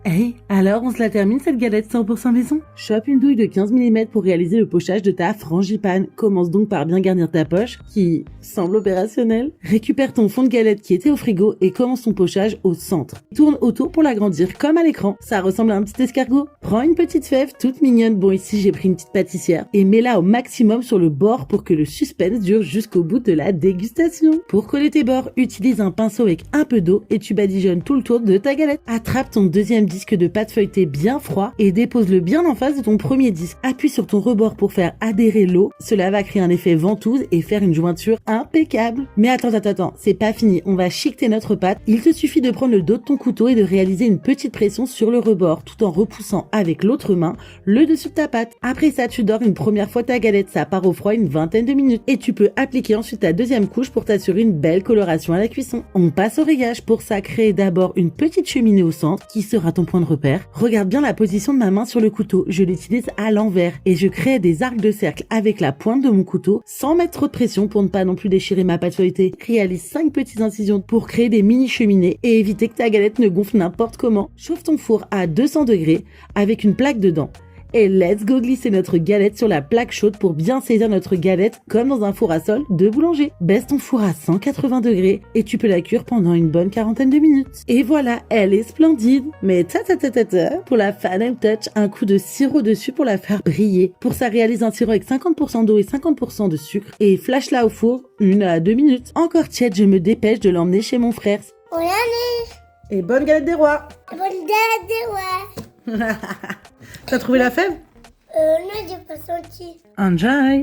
Hey, alors on se la termine cette galette 100% maison? Chope une douille de 15 mm pour réaliser le pochage de ta frangipane. Commence donc par bien garnir ta poche, qui semble opérationnelle. Récupère ton fond de galette qui était au frigo et commence ton pochage au centre. Tourne autour pour l'agrandir comme à l'écran. Ça ressemble à un petit escargot. Prends une petite fève toute mignonne, bon ici j'ai pris une petite pâtissière, et mets-la au maximum sur le bord pour que le suspense dure jusqu'au bout de la dégustation. Pour coller tes bords, utilise un pinceau avec un peu d'eau et tu badigeonnes tout le tour de ta galette. Attrape ton deuxième disque de pâte feuilletée bien froid et dépose-le bien en face de ton premier disque. Appuie sur ton rebord pour faire adhérer l'eau. Cela va créer un effet ventouse et faire une jointure impeccable. Mais attends, c'est pas fini. On va chiqueter notre pâte. Il te suffit de prendre le dos de ton couteau et de réaliser une petite pression sur le rebord tout en repoussant avec l'autre main le dessus de ta pâte. Après ça, tu dors une première fois ta galette. Ça part au froid une vingtaine de minutes et tu peux appliquer ensuite ta deuxième couche pour t'assurer une belle coloration à la cuisson. On passe au rayage. Pour ça, créer d'abord une petite cheminée au centre qui sera ton point de repère. Regarde bien la position de ma main sur le couteau. Je l'utilise à l'envers et je crée des arcs de cercle avec la pointe de mon couteau sans mettre trop de pression pour ne pas non plus déchirer ma pâte feuilletée. Réalise 5 petites incisions pour créer des mini cheminées et éviter que ta galette ne gonfle n'importe comment. Chauffe ton four à 200 degrés avec une plaque dedans. Et let's go glisser notre galette sur la plaque chaude pour bien saisir notre galette comme dans un four à sol de boulanger. Baisse ton four à 180 degrés et tu peux la cuire pendant une bonne quarantaine de minutes. Et voilà, elle est splendide. Mais pour la final touch, un coup de sirop dessus pour la faire briller. Pour ça, réalise un sirop avec 50% d'eau et 50% de sucre et flash-la au four 1 à 2 minutes. Encore tiède, je me dépêche de l'emmener chez mon frère. Et bonne galette des rois. Bonne galette des rois. T'as trouvé la fève? Non, j'ai pas senti. Enjoy!